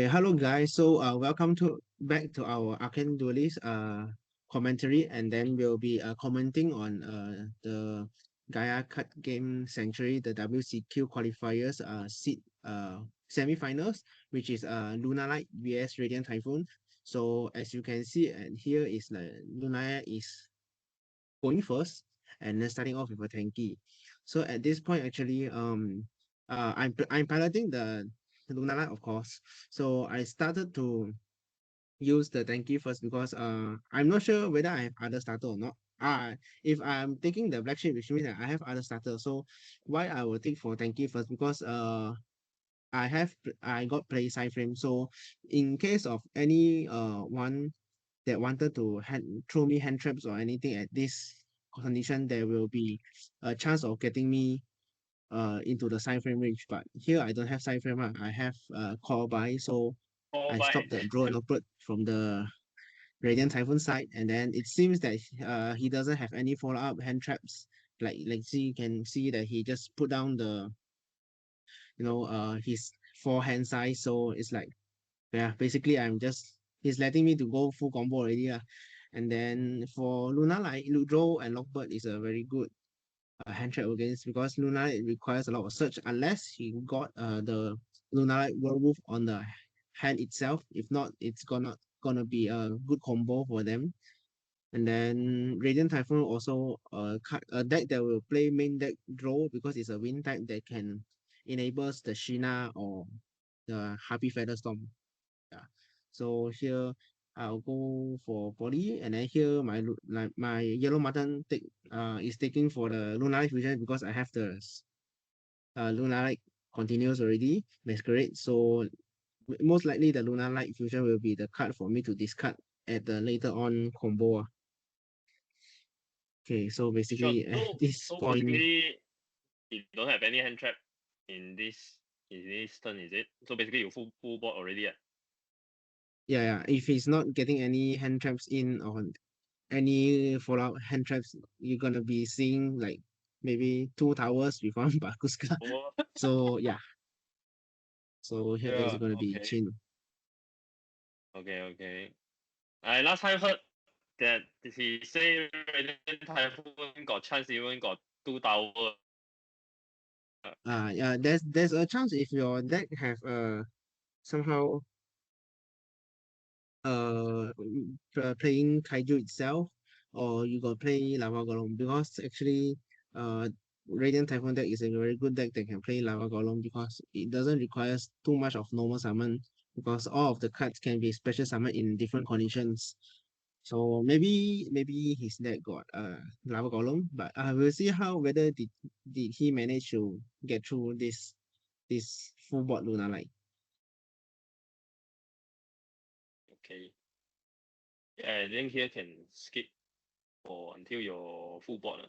Hello guys. So welcome to back to our Arcane Duelist commentary, and then we'll be commenting on the Gaia Card Game Sanctuary, the WCQ qualifiers seed semi-finals, which is Lunalight vs Radiant Typhoon. So as you can see, and here is Lunalight is going first, and then starting off with a tanky. So at this point, actually, I'm piloting the Lunalight, of course. So I started to use the tanky first because I'm not sure whether I have other starter or not. If I'm taking the black sheep, which means that I have other starter. So why I will take for tanky first because I got play side frame. So in case of any one that wanted to throw me hand traps or anything at this condition, there will be a chance of getting me into the side frame range. But here I don't have side frame. I have call by, so Oh I my. stopped the draw and operate from the Radiant Typhoon side, and then it seems that he doesn't have any follow up hand traps. Like see, you can see that he just put down the his forehand size. So it's like, yeah, basically he's letting me to go full combo already. And then for Luna, like Ludro and Lockbird is a very good hand trap against, because Luna it requires a lot of search unless he got the Luna Werewolf on the hand itself. If not, it's gonna be a good combo for them. And then Radiant Typhoon also a deck that will play main deck draw, because it's a wind type that can enables the Shina or the Happy Feather Storm. Yeah. So here I'll go for body, and then here my yellow mutton is taking for the Lunalight fusion, because I have the Lunalight continues already masquerade. So most likely the Lunalight fusion will be the card for me to discard at the later on combo. Okay, so Sure. basically at So this so point, basically, you don't have any hand trap in this turn, is it? So basically, you full board already. yeah, if he's not getting any hand traps in or any follow-up hand traps, you're gonna be seeing like maybe two towers with one Bakuska. Oh. So yeah, so here is Yeah. gonna be Okay. Chin. Okay. I last time heard that he say Radiant Typhoon got chance even got 2 tower. Yeah, there's a chance if your deck have somehow playing Kaiju itself, or you got play Lava Golem, because actually Radiant Typhoon deck is a very good deck that can play Lava Golem, because it doesn't require too much of normal summon, because all of the cards can be special summoned in different conditions. So maybe his deck got Lava Golem, but we'll see how whether did he manage to get through this full board Luna Light. Okay. Yeah, I think here can skip for until your full board.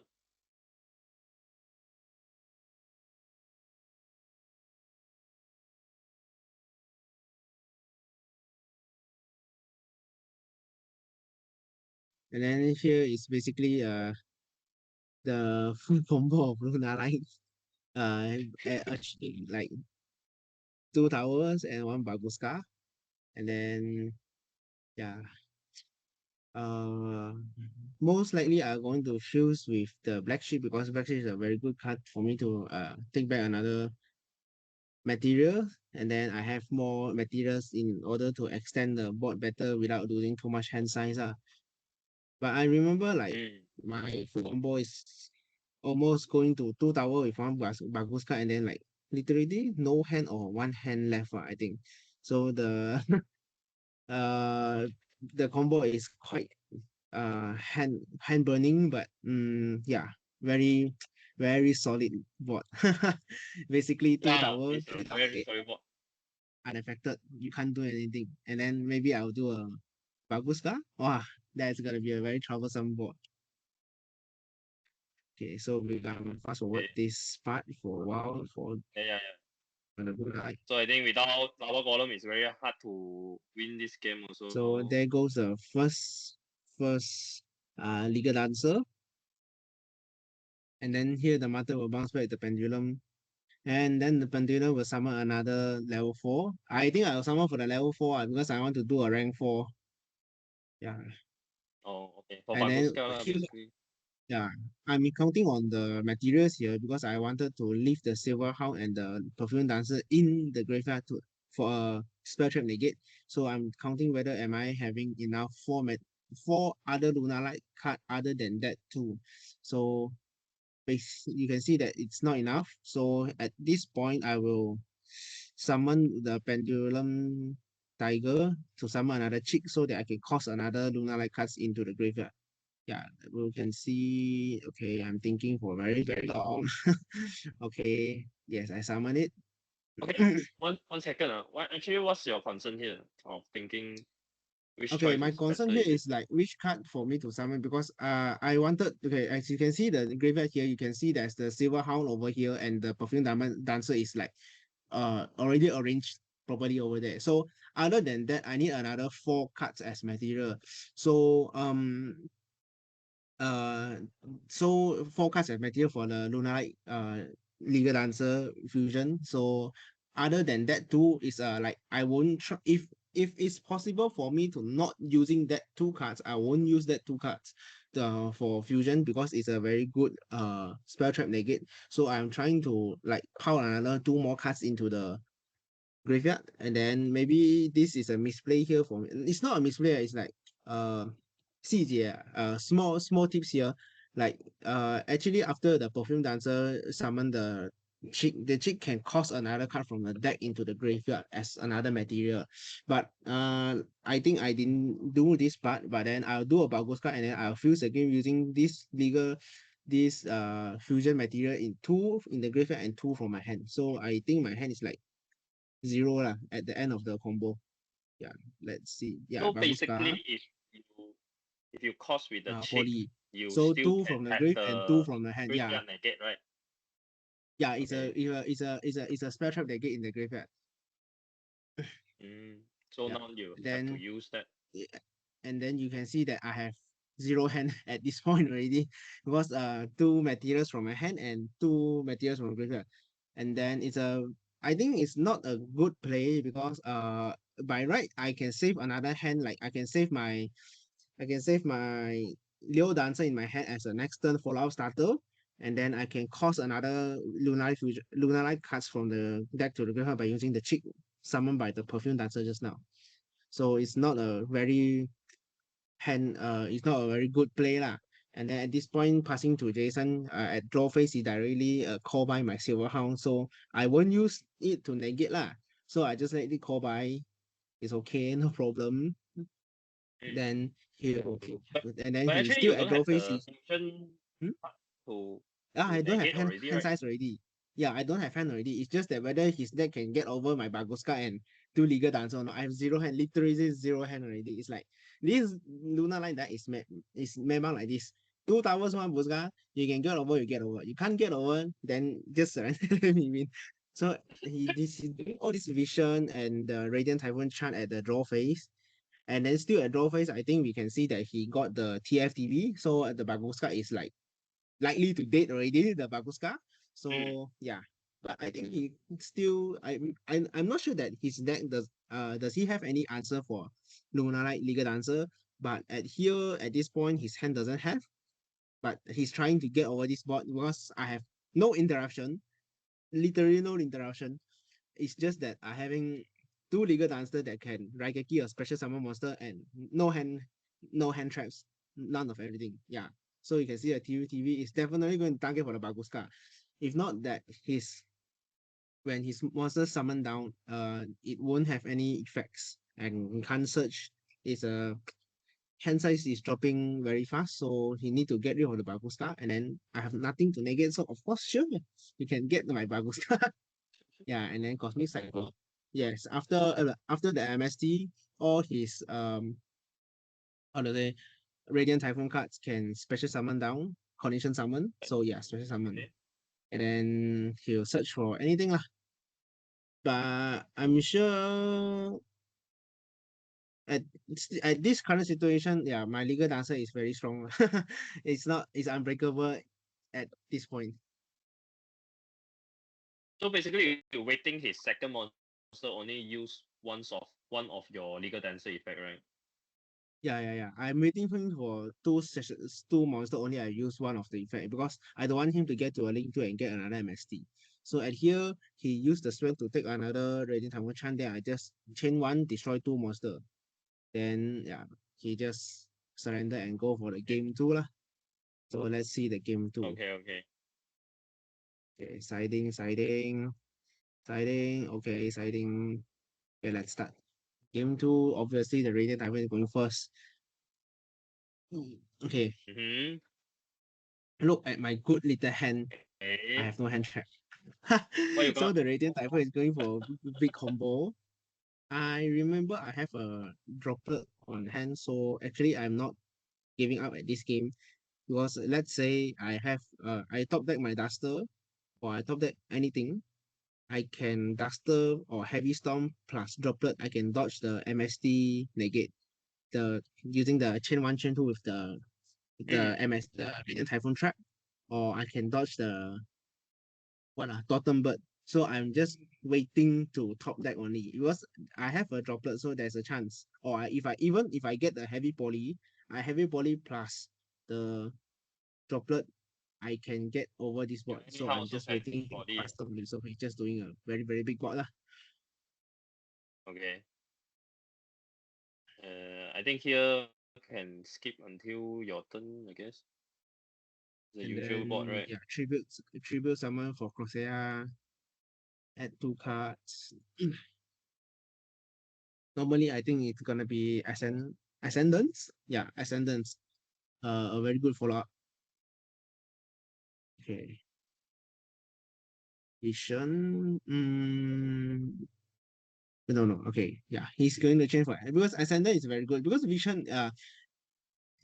And then here is basically the full combo of Luna Light. Like two towers and one Baguska. And then yeah. Uh Most likely I'm going to fuse with the black sheep, because black sheep is a very good card for me to take back another material, and then I have more materials in order to extend the board better without losing too much hand size. But I remember like my full combo is almost going to two tower with one Baguska, and then like literally no hand or one hand left, I think. So uh the combo is quite hand burning, but yeah, very very solid board. Basically two Yeah, tower, it's a very solid board. unaffected. You can't do anything. And then maybe I'll do a Baguska. Wow, that's gonna be a very troublesome board. Okay, so we're gonna fast forward Okay. this part for a while for Yeah. the good eye. So I think without Lava Golem, it's very hard to win this game So also. there goes the first legal dancer. And then here the master will bounce back the pendulum. And then the Pendulum will summon another level 4. I think I'll summon for the level 4 because I want to do a rank 4. Yeah. Oh, okay. For And then Baguska lah, here, basically. yeah, I'm counting on the materials here because I wanted to leave the Silver Hound and the Perfume Dancer in the graveyard for a spell trap negate. So I'm counting whether am I having enough four other Lunalight card other than that too. So you can see that it's not enough. So at this point, I will summon the Pendulum Tiger to summon another chick so that I can cause another Lunalight cards into the graveyard. Yeah, we can see. Okay, I'm thinking for very, very long. Okay, yes, I summon it. Okay, one second. What's your concern here of thinking which Okay, choice my is concern better? here Is it? is like which card for me to summon because I wanted, okay, as you can see the graveyard here, you can see there's the Silver Hound over here and the Perfume Diamond Dancer is like already arranged properly over there. So other than that, I need another 4 cards as material. So uh so 4 cards as material for the Lunalight Legal Dancer fusion. So other than that too is like I won't try if it's possible for me to not using that 2 cards, I won't use that 2 cards for fusion because it's a very good spell trap negate. So I'm trying to like pile another 2 more cards into the graveyard, and then maybe this is a misplay here for me. It's not a misplay, it's like uh 细节 small tips here. Like actually after the Perfume Dancer summon the chick can cause another card from the deck into the graveyard as another material. But I think I didn't do this part, but then I'll do a Bagus card and then I'll fuse again using this fusion material in 2 in the graveyard and 2 from my hand. So I think my hand is like 0 lah at the end of the combo. Yeah, let's see. Yeah, So Babushka, basically, if you cross with the chick, 40. you So still 2 can from the have grave and 2 the from the hand. Yeah, graveyard negate, right? yeah, it's a Okay. it's a spell trap they get in the graveyard. Mm. So Yeah. now you have to Then use that. yeah, and then you can see that I have 0 hand at this point already because 2 materials from my hand and 2 materials from graveyard. And then I think it's not a good play because by right I can save another hand, like I can save my Leo Dancer in my hand as a next turn follow-up starter, and then I can cause another Lunalight cards from the deck to the graveyard by using the chick summoned by the Perfume Dancer just now. So it's not a very good play lah. And then at this point, passing to Jason at draw phase, he directly call by my Silver Hound, so I won't use it to negate lah. So I just let it call by. It's okay, no problem. Mm. Then But, and then but he actually, still you at don't draw have phase. the fusion Hmm? part to I don't have negate already, hand right? size already. Yeah, I don't have hand already. It's just that whether his deck can get over my Baguska and do Legal Dancer or not. I have 0 hand, literally 0 hand already. It's like this Luna line that is memang like this. 2 towers, 1 Baguska, you can get over, you get over. You can't get over, then just surrender. Let me win. So he's doing all this vision and the Radiant Typhoon chant at the draw phase. And then still at draw phase, I think we can see that he got the TFTV. So the Baguska is like likely to date already, the Baguska. Mm. So yeah, but I think he still I'm not sure that his deck does he have any answer for Lunalight Legal Dancer. But at this point his hand doesn't have, but he's trying to get over this board because I have no interruption, literally no interruption. It's just that I having 2 Legal Dancer that can Raigeki a special summon monster and no hand traps, none of everything. Yeah. So you can see that TV is definitely going to target for the Baguska. If not that when his monster summon down, it won't have any effects and can't search. It's a hand size is dropping very fast, so he need to get rid of the Baguska, and then I have nothing to negate. So of course, sure, you can get my Baguska. Yeah, and then Cosmic Cycle. Yes, after the MST, all his how to say Radiant Typhoon cards can special summon down, condition summon. So yeah, special summon. Okay. And then he'll search for anything lah. But I'm sure at at this current situation, yeah, my Legal Dancer is very strong. It's unbreakable at this point. So basically, you're waiting his second monster only use one of your legal dancer effect, right? Yeah. I'm waiting for him for two sessions, two monster only. I use one of the effect because I don't want him to get to a link two and get another MST. So at here, he used the spell to take another Radiant Typhoon Chan. Then I just chain one, destroy two monster. Then yeah, he just surrender and go for the game two lah. So let's see the game two. Okay. Okay, siding. Okay, siding. Okay, let's start. Game two, obviously the Radiant Typhoon is going first. Okay, Mm-hmm. look at my good little hand. I Okay. have no hand trap. What you So got? the Radiant Typhoon is going for a big combo. I remember I have a droplet on hand, so actually I'm not giving up at this game because let's say I top deck my Duster or I top deck anything, I can Duster or Heavy Storm plus droplet. I can dodge the MST negate the using the chain one chain two with the the Radiant Typhoon trap, or I can dodge the Totem Bird. So I'm just waiting to top deck only because I have a droplet, so there's a chance. Or if I get the heavy poly, I heavy poly plus the droplet, I can get over this board. So Anyhow I'm also just can waiting body. faster only. So he's just doing a very big board lah. Okay. I think here can skip until your turn, I guess. The And usual board, then right? yeah, tribute summon for Crosea. Add two cards. Normally I think it's gonna be Ascendance. Yeah, Ascendance. A very good follow up. Okay. Vision. No. Okay. Yeah, he's going to change for because Ascender is very good because Vision.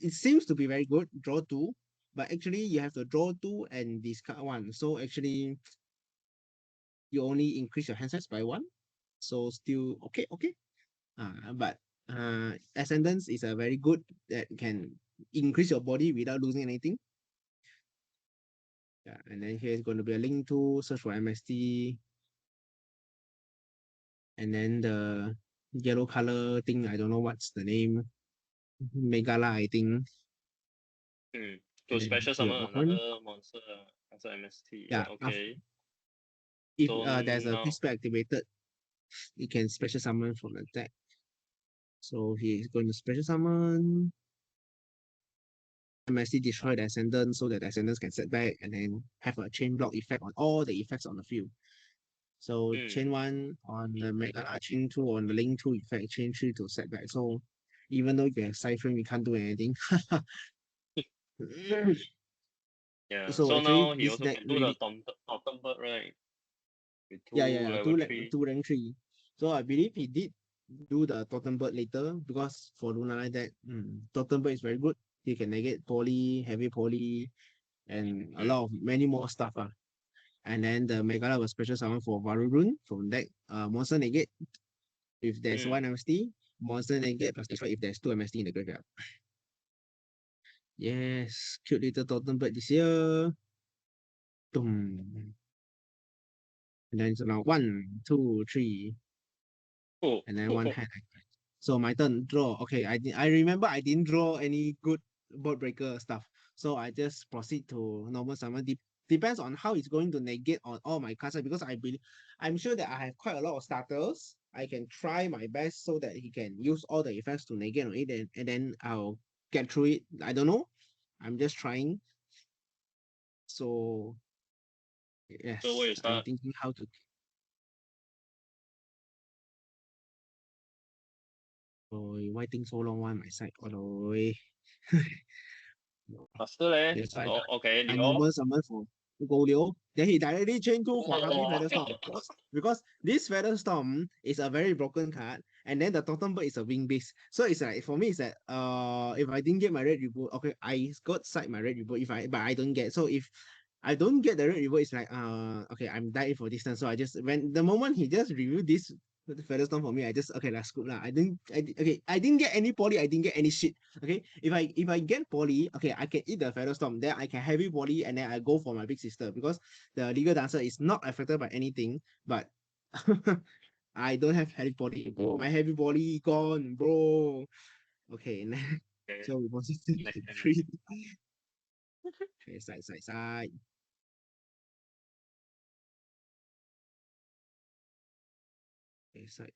It seems to be very good. Draw two, but actually you have to draw two and discard one. So actually you only increase your hand size by one. So still okay. But Ascendance is a very good that can increase your body without losing anything. Yeah, and then here is going to be a link to search for MST. And then the yellow color thing, I don't know what's the name. Megala, I think. To And then special here summon on. another monster as a MST. Yeah, Okay. if So there's a now quick spell activated, it can special summon from the deck. So he's going to special summon. MST destroy the Ascendant so that the Ascendant can set back and then have a chain block effect on all the effects on the field. So chain one on the Megala, chain two on the link two effect, chain three to set back. So even though you have Siphon, we can't do anything. yeah. So So actually now he this also deck can do the really Totem Bird, right? With yeah level 3. two rank three. So I believe he did do the Totem Bird later because for Lunalight deck, Totem Bird is very good. He can negate poly, heavy poly, and a lot of many more stuff. And then the Megala was special summon for Varurun from deck monster negate. If there's one MST, monster negate plus destroy if there's two MST in the graveyard. Yes, cute little Totem Bird this year. Boom. And then so now 1, 2, 3. Oh, And then one hand. So my turn, draw. Okay, I remember I didn't draw any good board breaker stuff. So I just proceed to normal summon. Depends on how it's going to negate on all my cards because I'm sure that I have quite a lot of starters. I can try my best so that he can use all the effects to negate on it and then I'll get through it. I don't know. I'm just trying. So so where you yes, I'm start? thinking how to. Oh, why think so long on my side all the way? Faster leh. Yes, Oh, okay, I Leo. normal summon for Go Liu. Then he directly chain two for Harvey Oh, Featherstorm. Because this Featherstorm is a very broken card, and then the Totem Bird is a wing base. So it's like for me, it's that if I didn't get my red reboot, okay, I got side my red reboot but I don't get. So if I don't get the red reboot, it's like okay, I'm dying for distance. So I just when the moment he just reviewed this the Featherstone for me, I just okay, let's scoop lah. I didn't get any poly, I didn't get any shit. Okay, if I get poly, okay, I can eat the Featherstorm, then I can heavy poly, and then I go for my big sister because the legal dancer is not affected by anything, but I don't have heavy poly. My heavy poly gone, bro. Okay, Okay. so we want to Next time. three. Okay, side. Okay, side.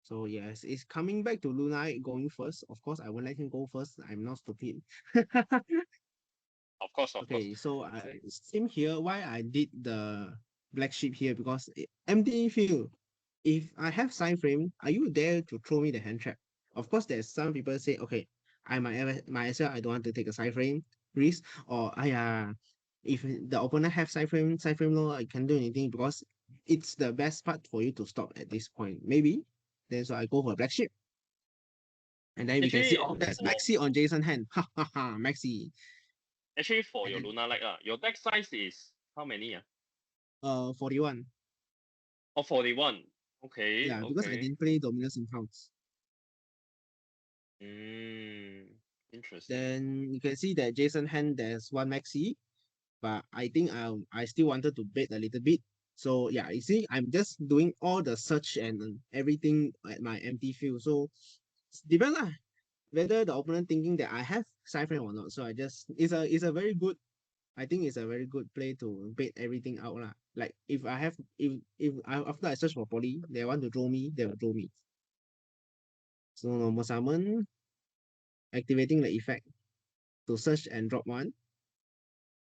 So yes, it's coming back to Lunai going first. Of course, I won't let him go first. I'm not stupid. Of course, of course. Okay, so same here. Why I did the black sheep here because empty field. If I have sign frame, are you there to throw me the hand trap? Of course, there's some people say, okay, I might as well. I don't want to take a sign frame risk, or if the opponent have sign frame no, I can't do anything because it's the best part for you to stop at this point. Maybe then so I go for black sheep. And then we can see, Actually, oh, there's for, Maxi on Jason hand. Ha ha ha, Maxi. actually for And your then Lunalight, your deck size is how many? 41. Oh, 41. Okay, Yeah, because I okay. didn't play Dominus in house. Interesting. Then you can see that Jason hand there's one Maxi, but I think I still wanted to bait a little bit. So yeah, you see, I'm just doing all the search and everything at my empty field. So depends lah, whether the opponent thinking that I have side frame or not. So I just it's a very good, I think it's a very good play to bait everything out lah. Like if I have if I, after I search for poly, they want to draw me, they will draw me. So normal summon, activating the effect to search and drop one.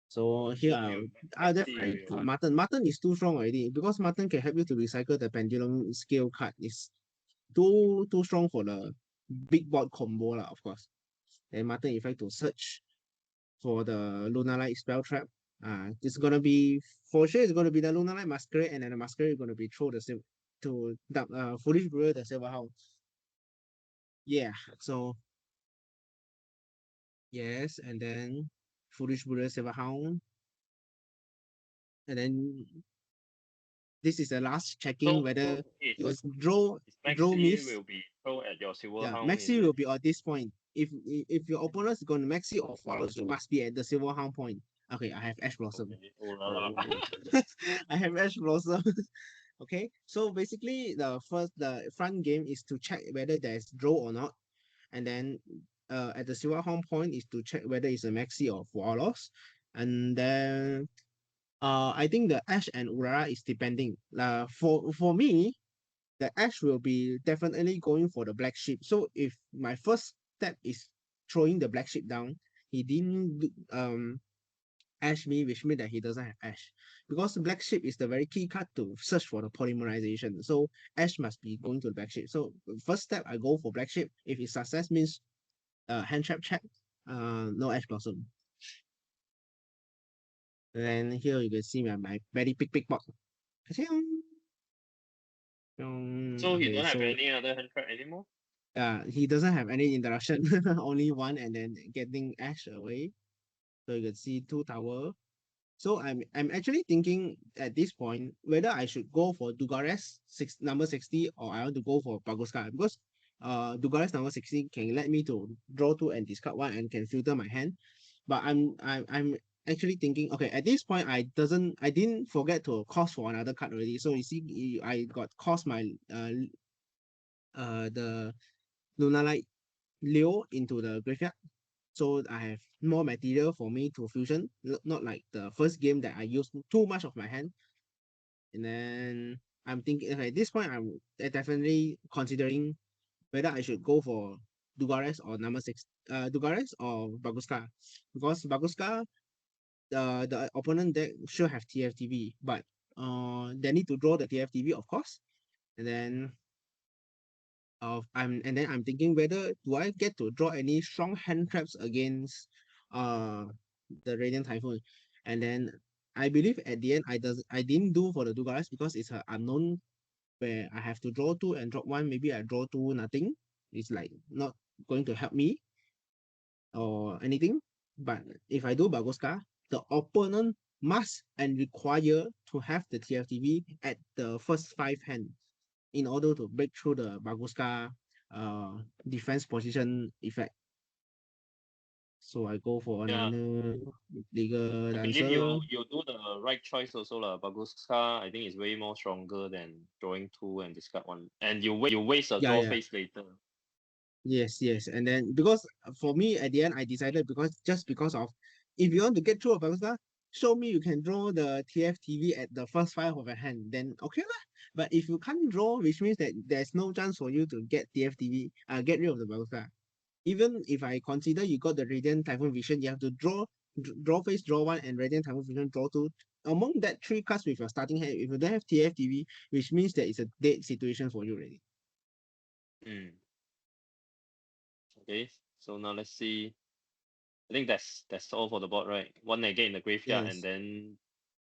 So here So you I'll see, definitely put Mutton. Mutton is too strong already because Mutton can help you to recycle the pendulum scale card. Is too strong for the big board combo lah, of course. And Mutton effect to search for the Lunalight spell trap. It's gonna be for sure. It's gonna be the Lunalight Masquerade, and then the Masquerade is gonna be throw the Foolish Brewer, the Silver Hound. Yeah. So yes, and then Foolish Brewer, Silver Hound, and then this is the last checking so whether is draw Maxi miss. will be thrown at your Silver Yeah, Hound, is Maxi it? will be at this point. If your opponent is going to Maxi or follows, you must be at the Silver Hound point. Okay, I have Ash Blossom. Okay. Oh la la. Oh, I have Ash Blossom. Okay, so basically the front game is to check whether there's draw or not, and then at the Silver Hound point is to check whether it's a Maxi or Walos, and then I think the Ash and Urara is depending. For me, the Ash will be definitely going for the black sheep. So if my first step is throwing the black sheep down, he didn't Ash me, which means that he doesn't have Ash. Because black sheep is the very key card to search for the polymerization. So Ash must be going to the black sheep. So first step I go for black sheep. If it's success means hand trap check, no Ash blossom. Then here you can see my very big box. So he Okay, don't have so any other hand trap anymore? he doesn't have any interaction, only one, and then getting Ash away. So you can see two tower. So I'm actually thinking at this point whether I should go for Dugares number 60 or I want to go for Bagoska because Dugares number 60 can let me to draw two and discard one and can filter my hand. But I'm actually thinking, okay, at this point I didn't forget to cost for another card already. So you see I got cost my the Lunalight Leo into the graveyard. So I have more material for me to fusion, not like the first game that I used too much of my hand. And then I'm thinking, okay, at this point, I'm definitely considering whether I should go for Dugares or number six, Dugares or Baguska, because Baguska, the opponent deck should have TFTV, but they need to draw the TFTV, of course, and then I'm thinking whether do I get to draw any strong hand traps against uh the Radiant Typhoon, and then I believe at the end I didn't do for the Dugaras because it's an unknown where I have to draw two and drop one. Maybe I draw two nothing. It's like not going to help me or anything. But if I do Bagoska, the opponent must and require to have the TFTV at the first five hand. in order to break through the Baguska defense position effect. So I go for Yeah, another legal I believe answer. you do the right choice also lah. Baguska, I think is way more stronger than drawing two and discard one, and you waste a Yeah, draw yeah. phase later. Yes, yes. And then because for me at the end I decided because of if you want to get through a Baguska, show me you can draw the TFTV at the first five of a hand, then okay lah. But if you can't draw, which means that there's no chance for you to get TFTV, get rid of the Baguska. Even if I consider you got the Radiant Typhoon Vision, you have to draw face, draw one, and Radiant Typhoon Vision, draw two. Among that three cards with your starting hand, if you don't have TFTV, which means that it's a dead situation for you already. Mm. Okay, so now let's see. I think that's all for the board, right? One again in the graveyard, and Yes, then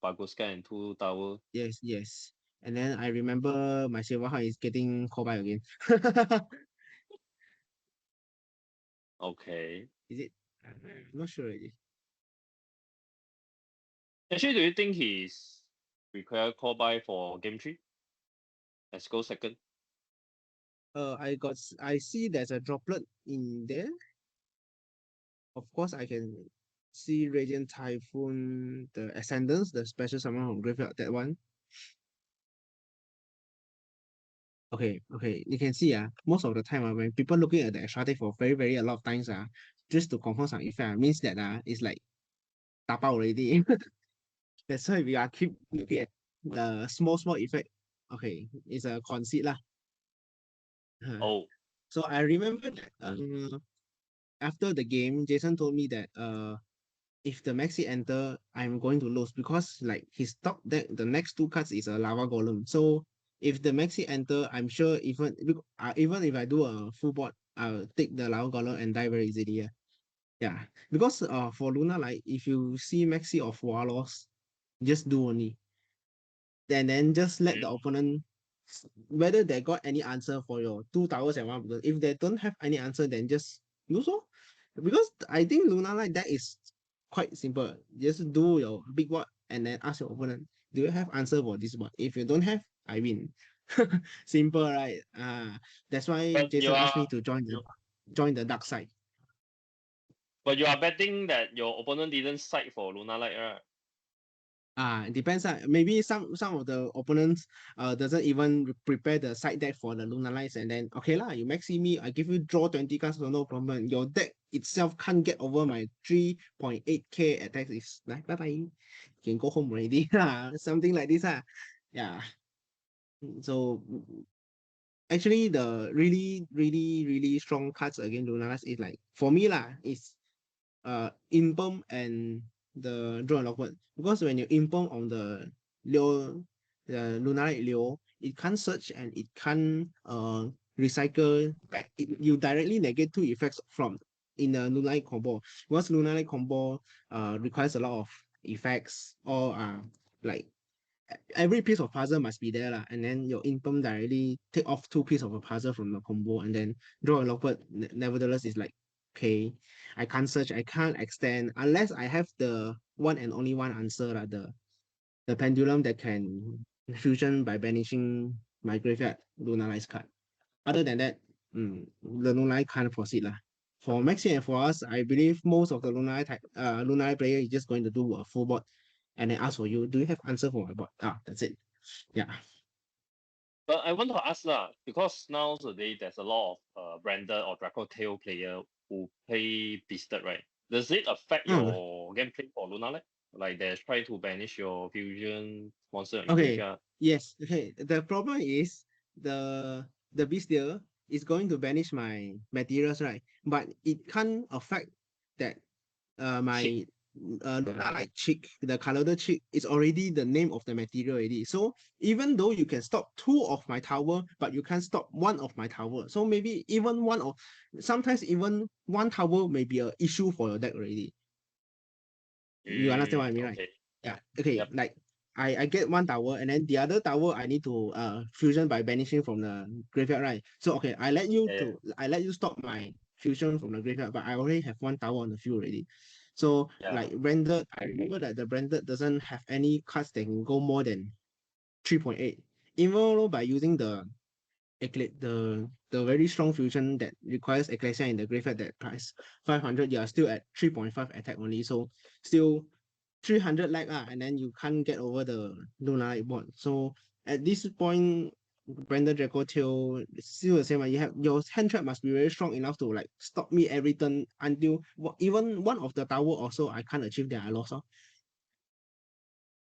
Baguska and two tower. yes, yes. And then I remember my silver heart is getting called by again. Okay. Is it? I'm not sure already. Actually, do you think he's require call by for game three? Let's go second. I see there's a droplet in there. Of course, I can see Radiant Typhoon, the Ascendance, the special summon from graveyard, that one. Okay, okay. You can see most of the time when people looking at the extra deck for very, very a lot of times just to confirm some effect means that it's like tap out already. That's why we are keep looking at the small effect. Okay, it's a conceit lah. Oh, So I remember that after the game, Jason told me that if the Maxi enter, I'm going to lose because like his top deck, the next two cards is a Lava Golem. So if the Maxi enter, I'm sure even if I do a full board, I'll take the Lava Golem and die very easily. Yeah, because for Luna, like if you see Maxi of Warlords, just do only. And then just let the opponent whether they got any answer for your two towers and one because if they don't have any answer, then just use so. Because I think Lunalight that is quite simple. Just do your big board and then ask your opponent, do you have answer for this board? If you don't have, I win. Simple, right? That's why but Jason asked me to join the dark side. you are betting that your opponent didn't side for Lunalight, right? It depends. Maybe some of the opponents doesn't even prepare the side deck for the Lunalights and then okay lah, you maxi me, I give you draw 20 cards, so no problem. Your deck itself can't get over my 3.8k attacks. Is like bye bye. You can go home already. Something like this. Yeah. So actually the really strong cards against Lunalights is like for me lah, is imperm and the draw and lockwood. Because when you imperm on the Leo, the Lunalight Leo, it can't search and it can't recycle back. You directly negate two effects from in the Lunalight combo. Because Lunalight combo requires a lot of effects or like every piece of puzzle must be there lah, and then your imperm directly take off two pieces of a puzzle from the combo and then draw a lockwood. Nevertheless, it's like okay, I can't search, I can't extend unless I have the one and only one answer lah, the pendulum that can fusion by banishing my graveyard Lunalight card. Other than that, the Lunalight can't proceed lah. For Maxi and for us, I believe most of the Lunalight player is just going to do a full board and then ask for you, do you have answer for my board? That's it. Yeah. But I want to ask lah, because nowadays there's a lot of branded or Draco Tail player who play Beasted, right? Does it affect Mm, your gameplay for Lunalight? Like they try to banish your fusion monster in okay. graveyard. Yes. Okay. The problem is the bestial is going to banish my materials, right? But it can't affect that Shit. my like chick, the colored chick is already the name of the material already. So even though you can stop two of my tower, but you can't stop one of my tower. So maybe even sometimes even one tower may be an issue for your deck already. You understand what I mean, right? Okay. Yeah. Okay. Yep. Like I get one tower and then the other tower I need to fusion by banishing from the graveyard, right? So okay, Yeah. I let you stop my fusion from the graveyard, but I already have one tower on the field already. So Yeah. like branded, I remember that the branded doesn't have any cards that can go more than 3.8. Even though by using the the very strong fusion that requires Ecclesia in the graveyard that price 500, you are still at 3.5 attack only. So still 300 lag and then you can't get over the Lunalight board. So at this point, Branded Draco Tail still the same. You have your hand trap must be very strong enough to like stop me every turn until even one of the tower also I can't achieve that I lost.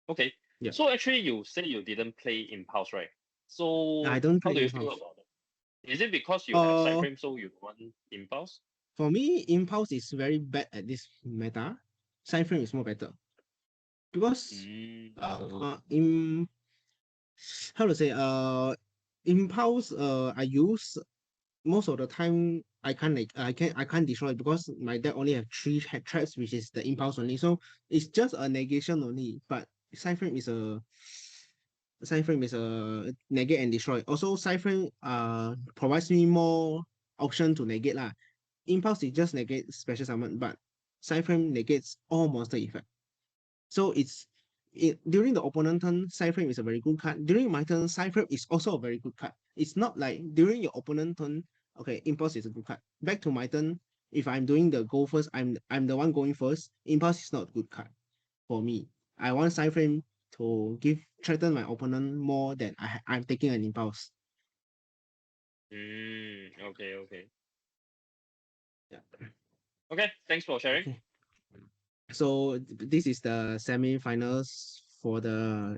Okay. Yeah. So actually, you say you didn't play Impulse, right? I So don't how play do you feel Impulse. about it? Is it because you have side Uh, frame, so you want Impulse? for me, Impulse is very bad at this meta. Side frame is more better because Mm. in how to say Impulse I use most of the time I can't destroy it because my deck only have three head traps, which is the impulse only. So it's just a negation only. But Cypher is a negate and destroy. Also, Cypher provides me more option to negate lah. Impulse is just negate special summon, but Cypher negates all monster effect. So during the opponent turn, Cypher is a very good card. During my turn, Cypher is also a very good card. It's not like during your opponent turn, okay, Impulse is a good card. Back to my turn, if I'm doing the go first, I'm the one going first. Impulse is not a good card for me. I want Cypher to threaten my opponent more than I'm taking an Impulse. Okay, okay. Yeah. Okay, thanks for sharing. Okay. So this is the semi-finals for the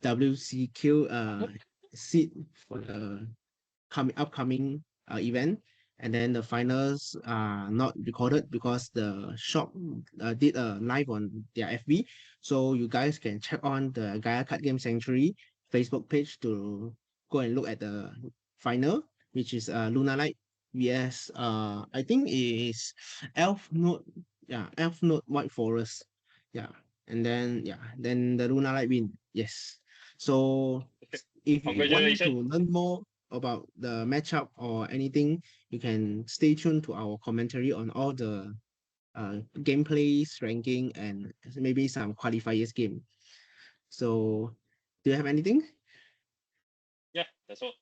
WCQ seat for the upcoming event, and then the finals are not recorded because the shop did a live on their FB, so you guys can check on the Gaia Card Game Sanctuary Facebook page to go and look at the final, which is Lunalight vs I think it is Elf Note White Forest, and then the Lunalight win, yes. So if you want Congratulations. to learn more about the matchup or anything, you can stay tuned to our commentary on all the gameplays, ranking, and maybe some qualifiers game. So, do you have anything? Yeah, that's all.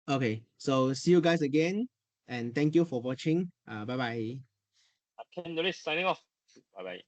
Okay, so see you guys again, and thank you for watching. Bye bye. Captain Notice signing off. Bye bye.